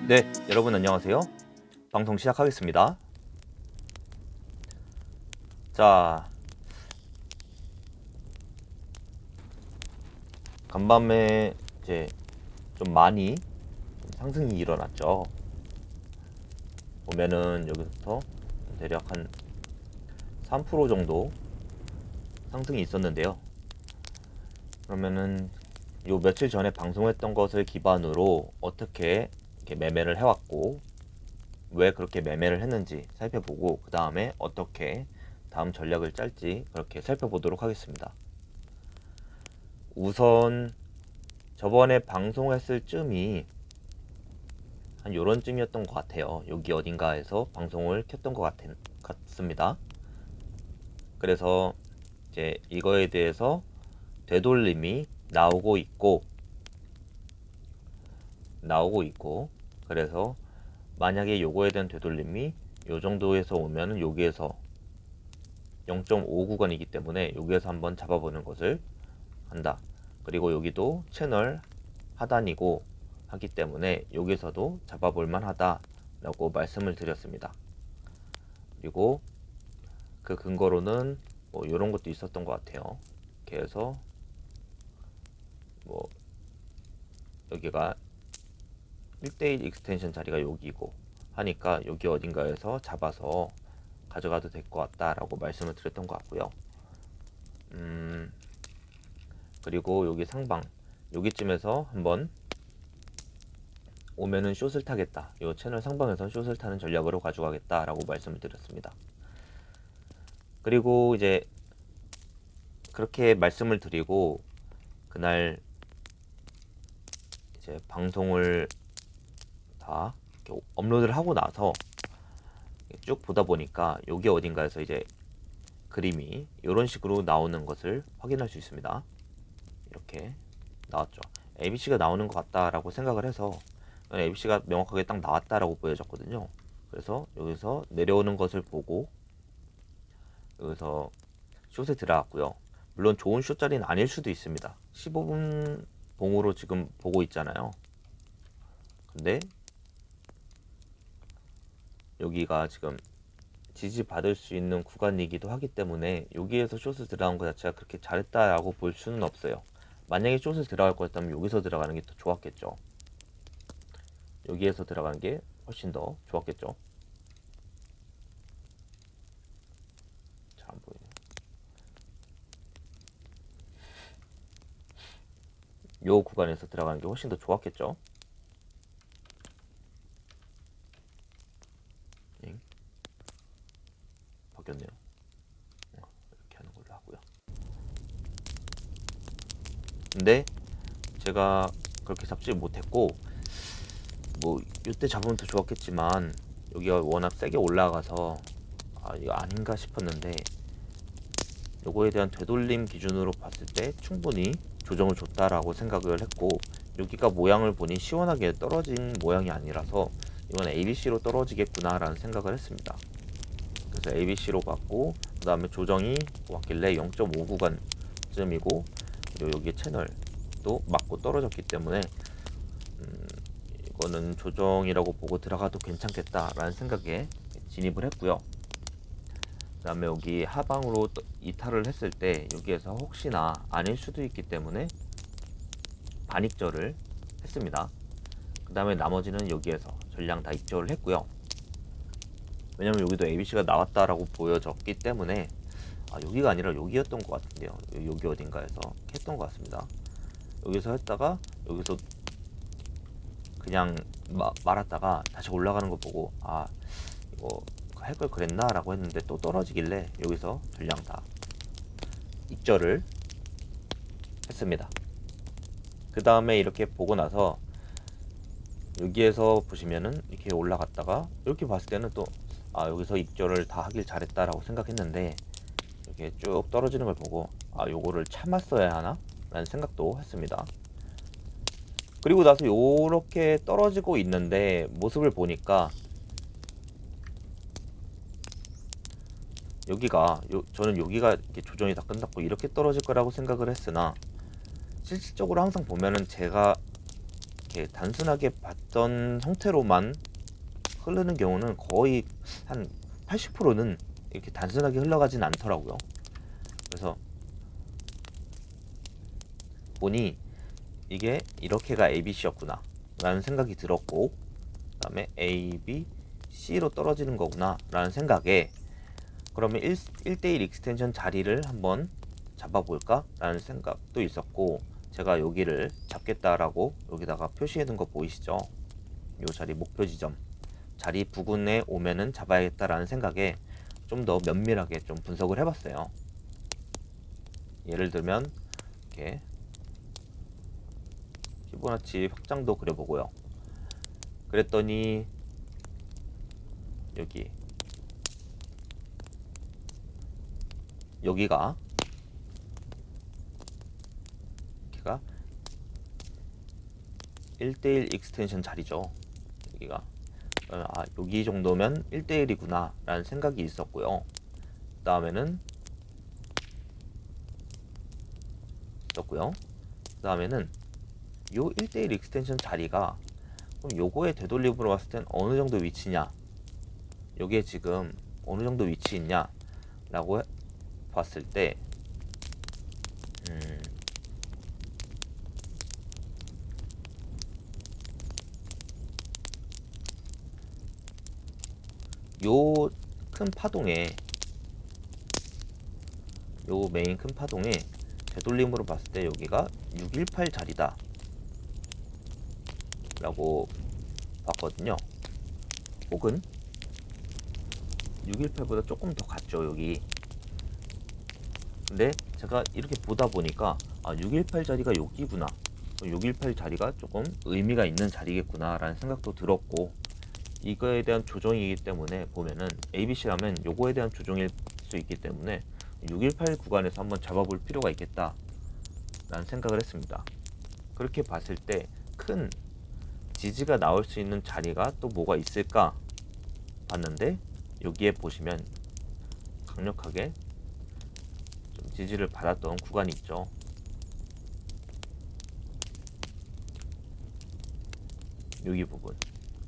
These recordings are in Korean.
네, 여러분 안녕하세요. 방송 시작하겠습니다. 자, 간밤에 이제 좀 많이 상승이 일어났죠. 보면은 여기서부터 대략 한 3% 정도 상승이 있었는데요. 그러면은 요 며칠 전에 방송했던 것을 기반으로 어떻게 이렇게 매매를 해왔고 왜 그렇게 매매를 했는지 살펴보고 그 다음에 어떻게 다음 전략을 짤지 그렇게 살펴보도록 하겠습니다. 우선 저번에 방송했을 쯤이 한 요런 쯤이었던 것 같아요. 여기 어딘가에서 방송을 켰던 것 같습니다. 그래서 이제 이거에 대해서 되돌림이 나오고 있고 그래서 만약에 요거에 대한 되돌림이 요 정도에서 오면은 여기에서 0.5 구간이기 때문에 여기에서 한번 잡아보는 것을 한다. 그리고 여기도 채널 하단이고 하기 때문에 여기서도 잡아볼만 하다 라고 말씀을 드렸습니다. 그리고 그 근거로는 뭐 이런 것도 있었던 것 같아요. 이렇게 해서 뭐 여기가 1대1 익스텐션 자리가 여기고 하니까 여기 어딘가에서 잡아서 가져가도 될 것 같다 라고 말씀을 드렸던 것 같고요. 그리고 여기 상방 여기쯤에서 한번 오면은 숏을 타겠다. 이 채널 상방에서 숏을 타는 전략으로 가져가겠다 라고 말씀을 드렸습니다. 그리고 이제 그렇게 말씀을 드리고 그날 이제 방송을 다 이렇게 업로드를 하고 나서 쭉 보다 보니까 여기 어딘가에서 이제 그림이 이런 식으로 나오는 것을 확인할 수 있습니다. 이렇게 나왔죠. ABC가 나오는 것 같다라고 생각을 해서 ABC가 명확하게 딱 나왔다라고 보여졌거든요. 그래서 여기서 내려오는 것을 보고 여기서 숏에 들어갔고요. 물론 좋은 숏 자리는 아닐 수도 있습니다. 15분 봉으로 지금 보고 있잖아요. 근데 여기가 지금 지지받을 수 있는 구간이기도 하기 때문에 여기에서 숏을 들어간 것 자체가 그렇게 잘했다라고 볼 수는 없어요. 만약에 숏을 들어갈 거였다면 여기서 들어가는 게 더 좋았겠죠. 여기에서 들어가는 게 훨씬 더 좋았겠죠. 잘 안 보이네요. 요 구간에서 들어가는 게 훨씬 더 좋았겠죠. 바뀌었네요. 이렇게 하는 걸로 하고요. 근데 제가 그렇게 잡지 못했고 뭐 이때 잡으면 더 좋았겠지만 여기가 워낙 세게 올라가서 이거 아닌가 싶었는데 요거에 대한 되돌림 기준으로 봤을 때 충분히 조정을 줬다라고 생각을 했고 여기가 모양을 보니 시원하게 떨어진 모양이 아니라서 이건 ABC로 떨어지겠구나 라는 생각을 했습니다. 그래서 ABC로 갔고 그 다음에 조정이 왔길래 0.5 구간쯤이고 그리고 여기 채널도 맞고 떨어졌기 때문에 이거는 조정이라고 보고 들어가도 괜찮겠다라는 생각에 진입을 했고요. 그 다음에 여기 하방으로 이탈을 했을 때 여기에서 혹시나 아닐 수도 있기 때문에 반익절을 했습니다. 그 다음에 나머지는 여기에서 전량 다 익절을 했고요. 왜냐면 여기도 ABC가 나왔다라고 보여졌기 때문에 여기가 아니라 여기였던 것 같은데요. 여기 어딘가에서 했던 것 같습니다. 여기서 했다가 여기서 그냥 말았다가 다시 올라가는 거 보고 이거 할 걸 그랬나 라고 했는데 또 떨어지길래 여기서 전량 다 익절을 했습니다. 그 다음에 이렇게 보고 나서 여기에서 보시면은 이렇게 올라갔다가 이렇게 봤을 때는 또 여기서 익절을 다 하길 잘했다 라고 생각했는데 이렇게 쭉 떨어지는 걸 보고 요거를 참았어야 하나 라는 생각도 했습니다. 그리고 나서 요렇게 떨어지고 있는데 모습을 보니까 저는 여기가 이렇게 조정이 다 끝났고 이렇게 떨어질 거라고 생각을 했으나 실질적으로 항상 보면은 제가 이렇게 단순하게 봤던 형태로만 흐르는 경우는 거의 한 80%는 이렇게 단순하게 흘러가진 않더라고요. 그래서 보니 이게 이렇게가 ABC였구나 라는 생각이 들었고, 그 다음에 A, B, C로 떨어지는 거구나 라는 생각에 그러면 1대1 익스텐션 자리를 한번 잡아볼까 라는 생각도 있었고, 제가 여기를 잡겠다라고 여기다가 표시해 둔 거 보이시죠? 요 자리 목표 지점 자리 부근에 오면은 잡아야겠다라는 생각에 좀 더 면밀하게 좀 분석을 해봤어요. 예를 들면 이렇게 피보나치 확장도 그려보고요. 그랬더니 여기가 1대1 익스텐션 자리죠. 여기가 여기 정도면 1대1이구나 라는 생각이 있었고요. 그 다음에는 요 1대1 익스텐션 자리가 그럼 요거의 되돌림으로 봤을 땐 어느 정도 위치냐, 요게 지금 어느 정도 위치 있냐 라고 봤을 때 요 큰 파동에, 요 메인 큰 파동에 되돌림으로 봤을 때 여기가 618 자리다 라고 봤거든요. 혹은 618보다 조금 더 갔죠 여기. 근데 제가 이렇게 보다 보니까 618 자리가 여기구나, 618 자리가 조금 의미가 있는 자리겠구나 라는 생각도 들었고, 이거에 대한 조정이기 때문에 보면은 ABC라면 요거에 대한 조정일 수 있기 때문에 618 구간에서 한번 잡아볼 필요가 있겠다 라는 생각을 했습니다. 그렇게 봤을 때 큰 지지가 나올 수 있는 자리가 또 뭐가 있을까 봤는데, 여기에 보시면 강력하게 좀 지지를 받았던 구간이 있죠. 여기 부분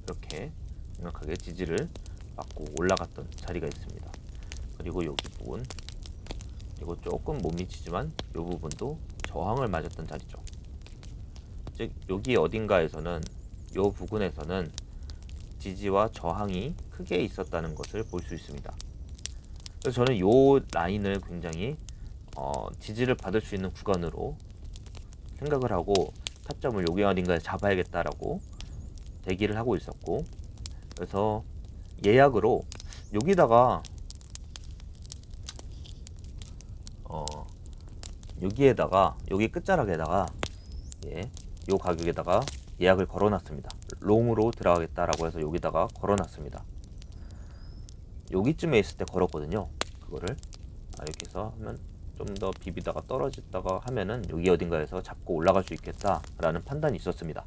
이렇게 강력하게 지지를 받고 올라갔던 자리가 있습니다. 그리고 여기 부분, 이거 조금 못 미치지만 이 부분도 저항을 맞았던 자리죠. 즉 여기 어딘가에서는 이 부분에서는 지지와 저항이 크게 있었다는 것을 볼 수 있습니다. 그래서 저는 이 라인을 굉장히 지지를 받을 수 있는 구간으로 생각을 하고 타점을 여기 어딘가에 잡아야겠다라고 대기를 하고 있었고, 그래서 예약으로 여기다가 여기에다가 여기 끝자락에다가 요 가격에다가 예약을 걸어놨습니다. 롱으로 들어가겠다라고 해서 여기다가 걸어놨습니다. 여기쯤에 있을 때 걸었거든요. 그거를 이렇게 해서 하면 좀 더 비비다가 떨어졌다가 하면은 여기 어딘가에서 잡고 올라갈 수 있겠다라는 판단이 있었습니다.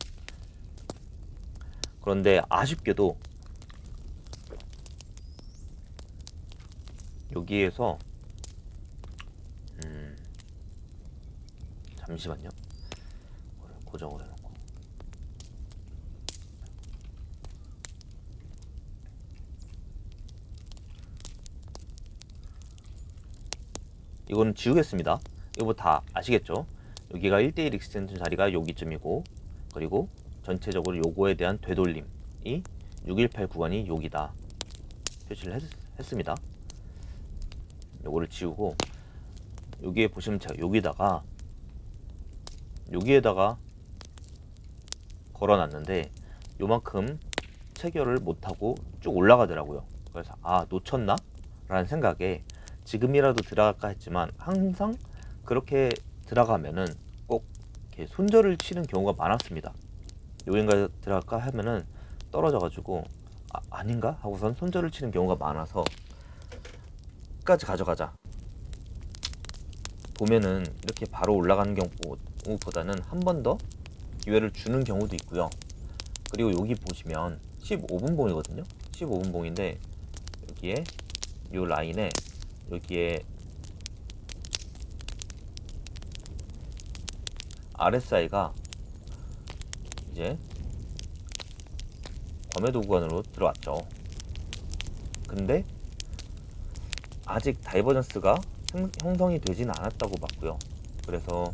그런데 아쉽게도 여기에서 잠시만요. 고정을 해놓고 이거는 지우겠습니다. 이거 뭐 다 아시겠죠? 여기가 1대1 익스텐션 자리가 여기쯤이고, 그리고 전체적으로 요거에 대한 되돌림이 618 구간이 여기다 표시를 했습니다. 요거를 지우고 여기에 보시면 제가 여기에다가 걸어놨는데 요만큼 체결을 못하고 쭉 올라가더라고요. 그래서 놓쳤나? 라는 생각에 지금이라도 들어갈까 했지만 항상 그렇게 들어가면은 꼭 이렇게 손절을 치는 경우가 많았습니다. 여긴가 들어갈까 하면은 떨어져가지고 아닌가? 하고선 손절을 치는 경우가 많아서 끝까지 가져가자. 보면은 이렇게 바로 올라가는 경우보다는 한 번 더 기회를 주는 경우도 있고요. 그리고 여기 보시면 15분 봉이거든요. 15분 봉인데 여기에 요 라인에 여기에 RSI가 이제 범해도 구간으로 들어왔죠. 근데 아직 다이버전스가 형성이 되진 않았다고 봤고요. 그래서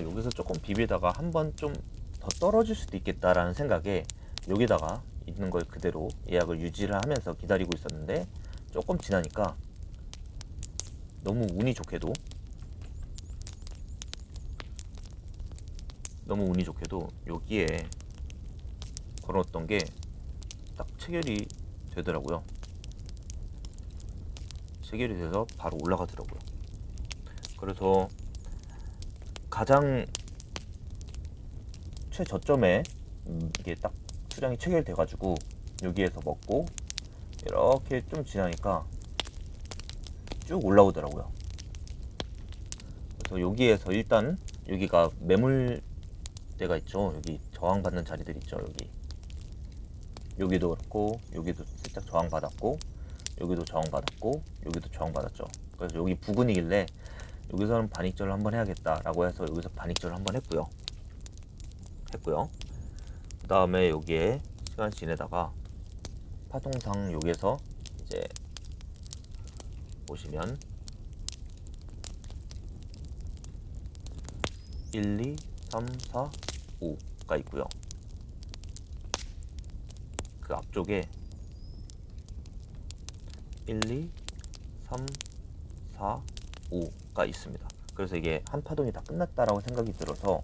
여기서 조금 비비다가 한번 좀 더 떨어질 수도 있겠다라는 생각에 여기다가 있는 걸 그대로 예약을 유지를 하면서 기다리고 있었는데, 조금 지나니까 너무 운이 좋게도 여기에 걸었던 게 딱 체결이 되더라고요. 체결이 돼서 바로 올라가더라고요. 그래서 가장 최저점에 이게 딱 수량이 체결돼 가지고 여기에서 먹고 이렇게 좀 지나니까 쭉 올라오더라고요. 그래서 여기에서 일단 여기가 매물대가 있죠. 여기 저항받는 자리들 있죠. 여기도 그렇고 여기도 살짝 저항받았고 여기도 저항받았고 여기도 저항받았죠. 그래서 여기 부근이길래 여기서는 반익절을 한번 해야겠다라고 해서 여기서 반익절을 한번 했고요. 그 다음에 여기에 시간 지내다가 파동상 여기에서 이제 보시면 1, 2, 3, 4, 5가 있고요. 그 앞쪽에 1, 2, 3, 4, 5가 있습니다. 그래서 이게 한 파동이 다 끝났다라고 생각이 들어서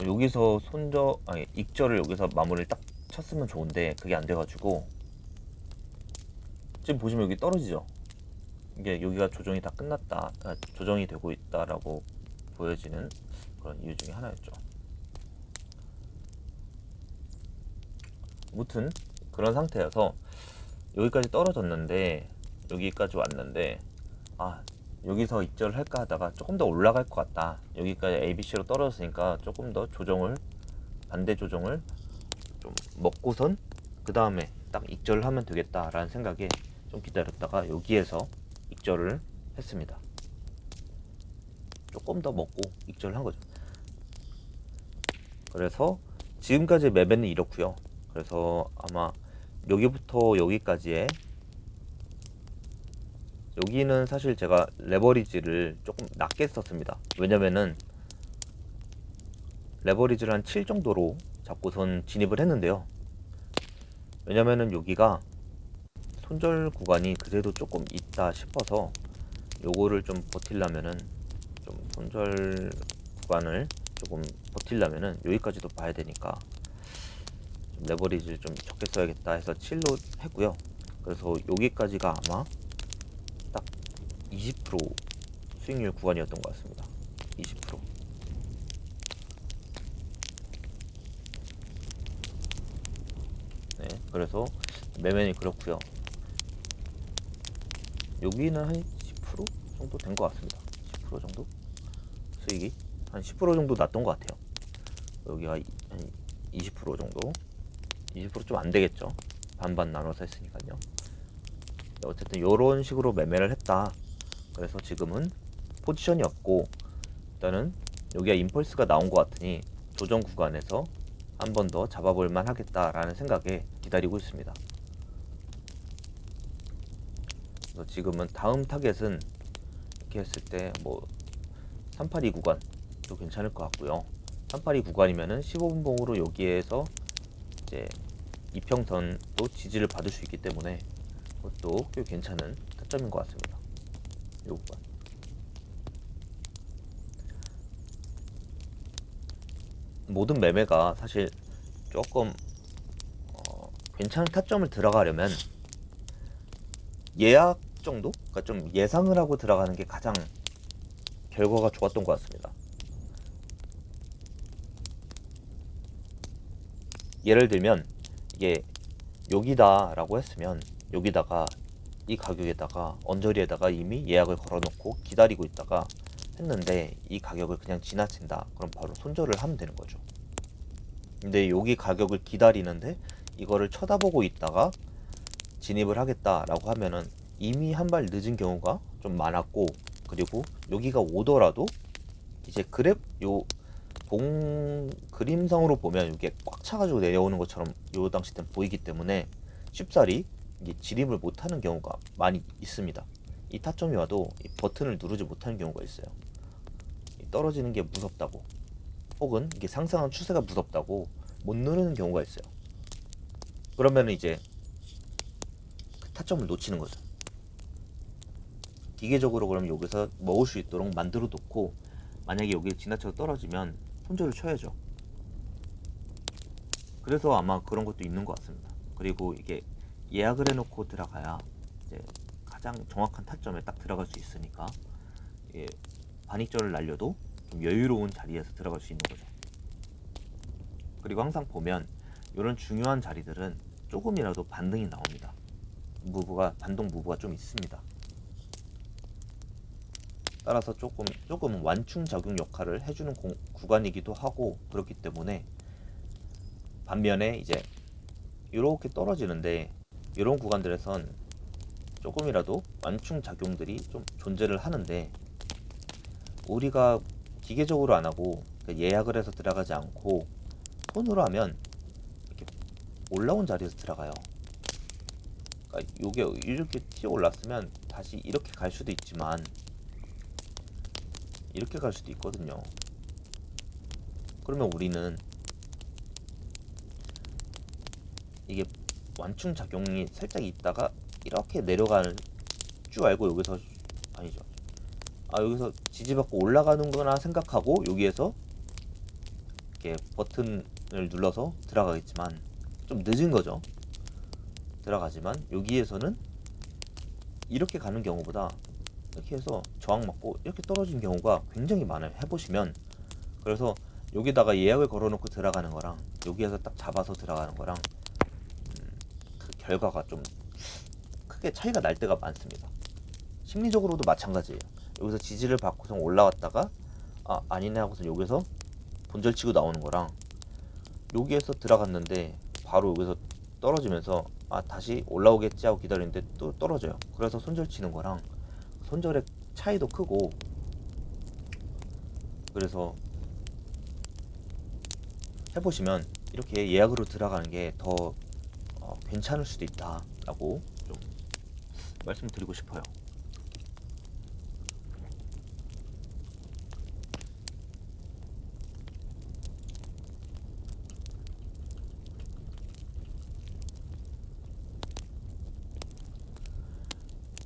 여기서 익절을 여기서 마무리를 딱 쳤으면 좋은데 그게 안 돼가지고 지금 보시면 여기 떨어지죠. 이게 여기가 조정이 다 끝났다, 조정이 되고 있다라고 보여지는 그런 이유 중에 하나였죠. 아무튼 그런 상태여서 여기까지 떨어졌는데, 여기까지 왔는데 여기서 입절을 할까 하다가 조금 더 올라갈 것 같다, 여기까지 ABC로 떨어졌으니까 조금 더 반대 조정을 좀 먹고선 그 다음에 딱 입절을 하면 되겠다 라는 생각에 좀 기다렸다가 여기에서 입절을 했습니다. 조금 더 먹고 입절을 한 거죠. 그래서 지금까지 매매는 이렇고요. 그래서 아마 여기부터 여기까지의, 여기는 사실 제가 레버리지를 조금 낮게 썼습니다. 왜냐면은 레버리지를 한 7 정도로 잡고선 진입을 했는데요. 왜냐면은 여기가 손절 구간이 그래도 조금 있다 싶어서 요거를 좀 버틸려면은, 좀 손절 구간을 조금 버틸려면은 여기까지도 봐야 되니까 좀 레버리지를 좀 적게 써야겠다 해서 7로 했고요. 그래서 여기까지가 아마 딱 20% 수익률 구간이었던 것 같습니다. 20%. 네, 그래서 매매는 그렇고요. 여기는 한 10% 정도 된 것 같습니다. 10% 정도 수익이 한 10% 정도 났던 것 같아요. 여기가 한 20% 정도, 20% 좀 안 되겠죠. 반반 나눠서 했으니까요. 어쨌든 이런 식으로 매매를 했다. 그래서 지금은 포지션이 없고, 일단은 여기가 임펄스가 나온 것 같으니 조정 구간에서 한 번 더 잡아볼 만 하겠다라는 생각에 기다리고 있습니다. 그래서 지금은 다음 타겟은 이렇게 했을 때 뭐 382 구간도 괜찮을 것 같고요. 382 구간이면은 15분 봉으로 여기에서 이제 이평선도 지지를 받을 수 있기 때문에 그것도 꽤 괜찮은 타점인 것 같습니다. 이 구간. 모든 매매가 사실 조금 괜찮은 타점을 들어가려면 예약 정도? 그러니까 좀 예상을 하고 들어가는 게 가장 결과가 좋았던 것 같습니다. 예를 들면 이게 여기다 라고 했으면 여기다가 이 가격에다가 언저리에다가 이미 예약을 걸어놓고 기다리고 있다가 했는데 이 가격을 그냥 지나친다, 그럼 바로 손절을 하면 되는 거죠. 근데 여기 가격을 기다리는데 이거를 쳐다보고 있다가 진입을 하겠다라고 하면은 이미 한 발 늦은 경우가 좀 많았고, 그리고 여기가 오더라도 이제 그랩 요 봉 그림상으로 보면 이게 꽉 차가지고 내려오는 것처럼 요 당시 땐 보이기 때문에 쉽사리 이게 진입을 못하는 경우가 많이 있습니다. 이 타점이 와도 이 버튼을 누르지 못하는 경우가 있어요. 떨어지는 게 무섭다고, 혹은 이게 상상한 추세가 무섭다고 못 누르는 경우가 있어요. 그러면 이제 그 타점을 놓치는 거죠. 기계적으로 그럼 여기서 먹을 수 있도록 만들어 놓고, 만약에 여기 지나쳐 떨어지면 손절을 쳐야죠. 그래서 아마 그런 것도 있는 것 같습니다. 그리고 이게 예약을 해놓고 들어가야 이제 가장 정확한 타점에 딱 들어갈 수 있으니까, 예, 반익절을 날려도 좀 여유로운 자리에서 들어갈 수 있는 거죠. 그리고 항상 보면 이런 중요한 자리들은 조금이라도 반등이 나옵니다. 반동 무브가 좀 있습니다. 따라서 조금 완충 작용 역할을 해주는 구간이기도 하고, 그렇기 때문에 반면에 이제 이렇게 떨어지는데 이런 구간들에선 조금이라도 완충 작용들이 좀 존재를 하는데, 우리가 기계적으로 안 하고 예약을 해서 들어가지 않고 손으로 하면 이렇게 올라온 자리에서 들어가요. 그러니까 이게 이렇게 튀어 올랐으면 다시 이렇게 갈 수도 있지만 이렇게 갈 수도 있거든요. 그러면 우리는 이게 완충 작용이 살짝 있다가 이렇게 내려가는 줄 알고, 여기서 아니죠, 여기서 지지받고 올라가는 거나 생각하고 여기에서 이렇게 버튼을 눌러서 들어가겠지만 좀 늦은 거죠. 들어가지만 여기에서는 이렇게 가는 경우보다 이렇게 해서 저항 맞고 이렇게 떨어진 경우가 굉장히 많아요. 해보시면. 그래서 여기다가 예약을 걸어놓고 들어가는 거랑 여기에서 딱 잡아서 들어가는 거랑 그 결과가 좀 크게 차이가 날 때가 많습니다. 심리적으로도 마찬가지예요. 여기서 지지를 받고서 올라왔다가 아니네 하고서 여기서 본절치고 나오는 거랑, 여기에서 들어갔는데 바로 여기서 떨어지면서 다시 올라오겠지 하고 기다리는데 또 떨어져요. 그래서 손절 치는 거랑 손절의 차이도 크고, 그래서 해보시면 이렇게 예약으로 들어가는 게 더 괜찮을 수도 있다 라고 좀 말씀드리고 싶어요.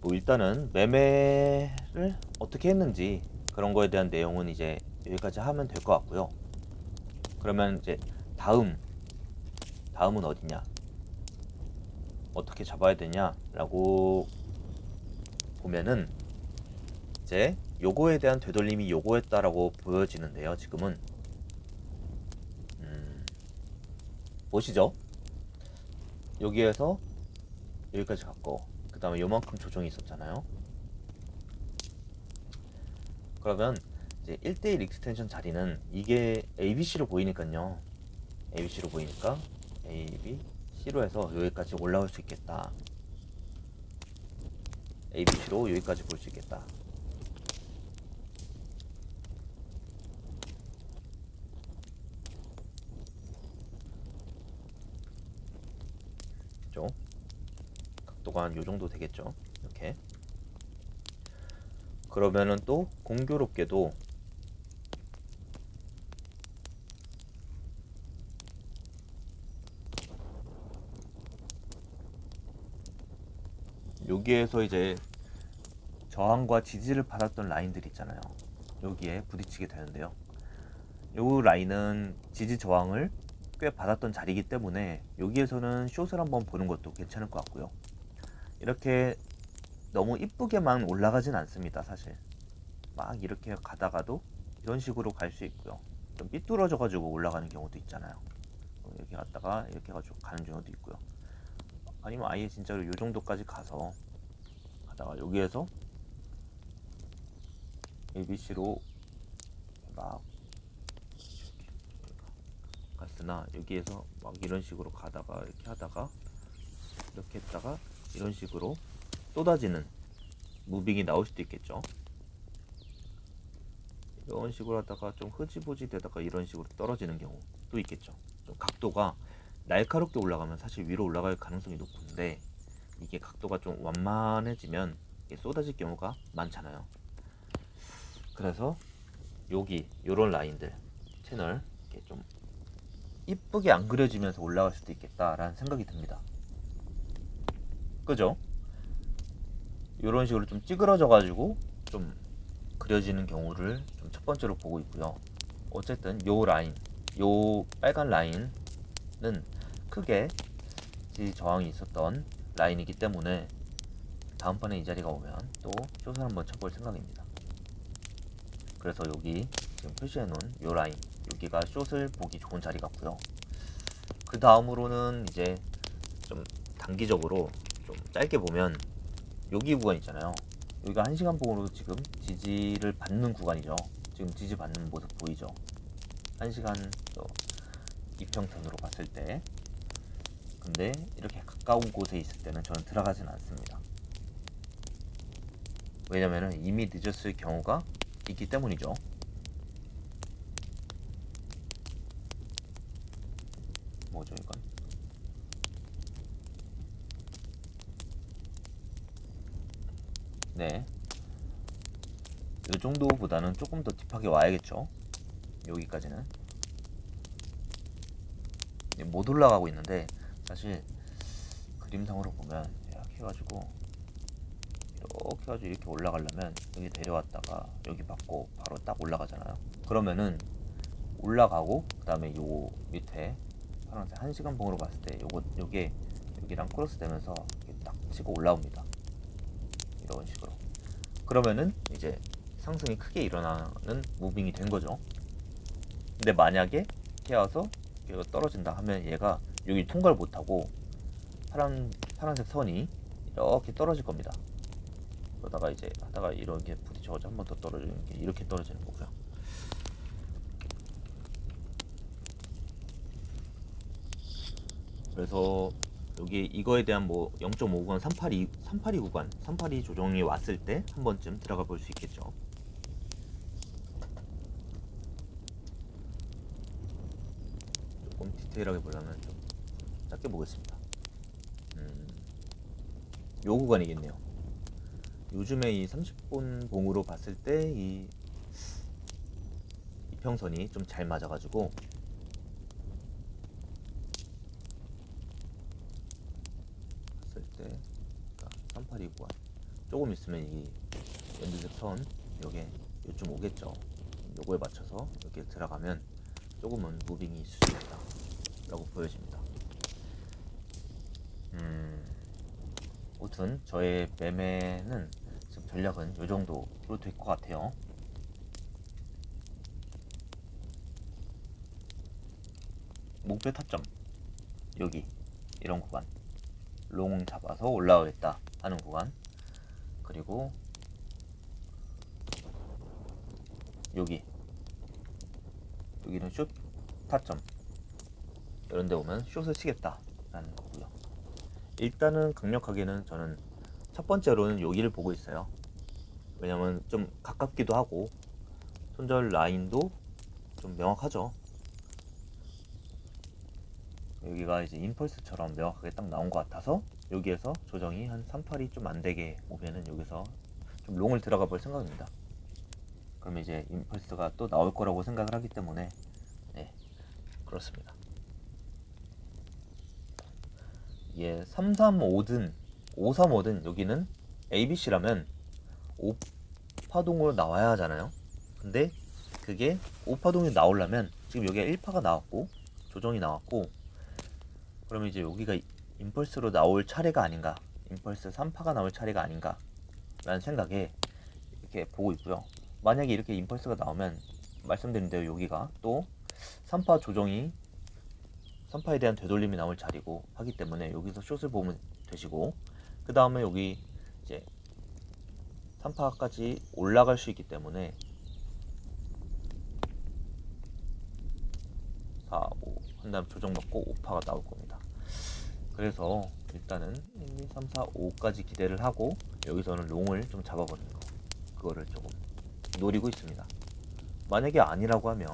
뭐 일단은 매매를 어떻게 했는지 그런 거에 대한 내용은 이제 여기까지 하면 될 것 같고요. 그러면 이제 다음은 어디냐, 어떻게 잡아야 되냐 라고 보면은, 이제 요거에 대한 되돌림이 요거였다라고 보여지는데요. 지금은 보시죠. 여기에서 여기까지 갔고, 그 다음에 요만큼 조정이 있었잖아요. 그러면 이제 1대1 익스텐션 자리는 이게 ABC로 보이니까요. ABC로 보이니까 ABC로 해서 여기까지 올라올 수 있겠다. ABC로 여기까지 볼 수 있겠다. 그죠? 각도가 한 요정도 되겠죠. 이렇게. 그러면은 또 공교롭게도 여기에서 이제 저항과 지지를 받았던 라인들 있잖아요. 여기에 부딪히게 되는데요. 요 라인은 지지 저항을 꽤 받았던 자리이기 때문에 여기에서는 숏을 한번 보는 것도 괜찮을 것 같고요. 이렇게 너무 이쁘게만 올라가진 않습니다. 사실 막 이렇게 가다가도 이런 식으로 갈 수 있고요. 좀 삐뚤어져 가지고 올라가는 경우도 있잖아요. 이렇게 갔다가 이렇게 가지고 가는 경우도 있고요. 아니면 아예 진짜로 요 정도까지 가서 가다가 여기에서 ABC로 막 갔으나, 여기에서 막 이런 식으로 가다가 이렇게 하다가 이렇게 했다가 이런 식으로 쏟아지는 무빙이 나올 수도 있겠죠. 이런 식으로 하다가 좀 흐지부지 되다가 이런 식으로 떨어지는 경우도 있겠죠. 좀 각도가 날카롭게 올라가면 사실 위로 올라갈 가능성이 높은데 이게 각도가 좀 완만해지면 이게 쏟아질 경우가 많잖아요. 그래서 여기 요런 라인들 채널 이렇게 좀 이쁘게 안 그려지면서 올라갈 수도 있겠다라는 생각이 듭니다. 그죠? 이런 식으로 좀 찌그러져 가지고 좀 그려지는 경우를 좀 첫 번째로 보고 있고요. 어쨌든 요 라인, 요 빨간 라인은 크게 지지 저항이 있었던 라인이기 때문에 다음번에 이 자리가 오면 또 숏을 한번 쳐볼 생각입니다. 그래서 여기 지금 표시해 놓은 요 라인, 여기가 숏을 보기 좋은 자리 같고요. 그 다음으로는 이제 좀 단기적으로 좀 짧게 보면 여기 구간 있잖아요. 여기가 1시간 봉으로 지금 지지를 받는 구간이죠. 지금 지지 받는 모습 보이죠? 1시간 이평선으로 봤을 때. 근데 이렇게 가까운 곳에 있을 때는 저는 들어가진 않습니다. 왜냐면은 이미 늦었을 경우가 있기 때문이죠. 뭐죠 이건? 네, 이 정도보다는 조금 더 딥하게 와야겠죠. 여기까지는 못 올라가고 있는데 사실 그림상으로 보면 이렇게 해가지고 이렇게 올라가려면 여기 내려왔다가 여기 받고 바로 딱 올라가잖아요. 그러면은 올라가고 그 다음에 요 밑에 파란색 1시간 봉으로 봤을 때 요게 여기랑 크로스 되면서 딱 치고 올라옵니다. 이런 식으로. 그러면은 이제 상승이 크게 일어나는 무빙이 된 거죠. 근데 만약에 이렇게 와서 얘가 떨어진다 하면 얘가 여기 통과를 못하고 파란색 선이 이렇게 떨어질 겁니다. 그러다가 이제 하다가 이렇게 부딪혀가지고 한 번 더 떨어지는 게 이렇게 떨어지는 거고요. 그래서 여기 이거에 대한 뭐 0.5구간 382 구간 382 조정이 왔을 때 한 번쯤 들어가 볼 수 있겠죠. 조금 디테일하게 보려면 좀 짧게 보겠습니다. 요 구간이겠네요. 요즘에 이 30분 봉으로 봤을 때 이 이평선이 좀 잘 맞아가지고 봤을 때 382 구간 조금 있으면 이 연두색 선 요게 요쯤 오겠죠. 요거에 맞춰서 이렇게 들어가면 조금은 무빙이 있을 수 있다 라고 보여집니다. 아무튼 저의 매매는 지금 전략은 요 정도로 될 것 같아요. 목표 타점 여기 이런 구간 롱 잡아서 올라오겠다 하는 구간, 그리고 여기는 숏 타점 이런 데 오면 숏을 치겠다 라는 거고요. 일단은 강력하게는 저는 첫 번째로는 여기를 보고 있어요. 왜냐면 좀 가깝기도 하고 손절 라인도 좀 명확하죠. 여기가 이제 임펄스처럼 명확하게 딱 나온 것 같아서 여기에서 조정이 한 382 좀 안되게 오면은 여기서 좀 롱을 들어가 볼 생각입니다. 그럼 이제 임펄스가 또 나올 거라고 생각을 하기 때문에 네, 그렇습니다. 이게 335든 535든 여기는 ABC라면 5파동으로 나와야 하잖아요. 근데 그게 5파동이 나오려면 지금 여기가 1파가 나왔고 조정이 나왔고, 그러면 이제 여기가 임펄스로 나올 차례가 아닌가, 임펄스 3파가 나올 차례가 아닌가 라는 생각에 이렇게 보고 있고요. 만약에 이렇게 임펄스가 나오면 말씀드린 대로 여기가 또 3파 조정이 3파에 대한 되돌림이 나올 자리고 하기 때문에 여기서 숏을 보면 되시고, 그 다음에 여기 이제 3파까지 올라갈 수 있기 때문에 4, 5 한 다음 조정 받고 5파가 나올 겁니다. 그래서 일단은 1, 2, 3, 4, 5까지 기대를 하고 여기서는 롱을 좀 잡아보는 거, 그거를 조금 노리고 있습니다. 만약에 아니라고 하면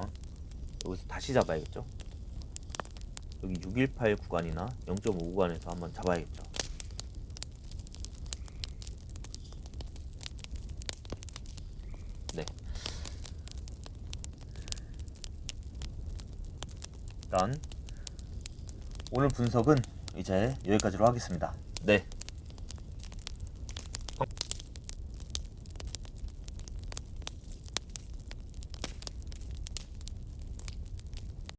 여기서 다시 잡아야겠죠. 여기 618 구간이나 0.5 구간에서 한번 잡아야겠죠. 네. 일단 오늘 분석은 이제 여기까지로 하겠습니다. 네.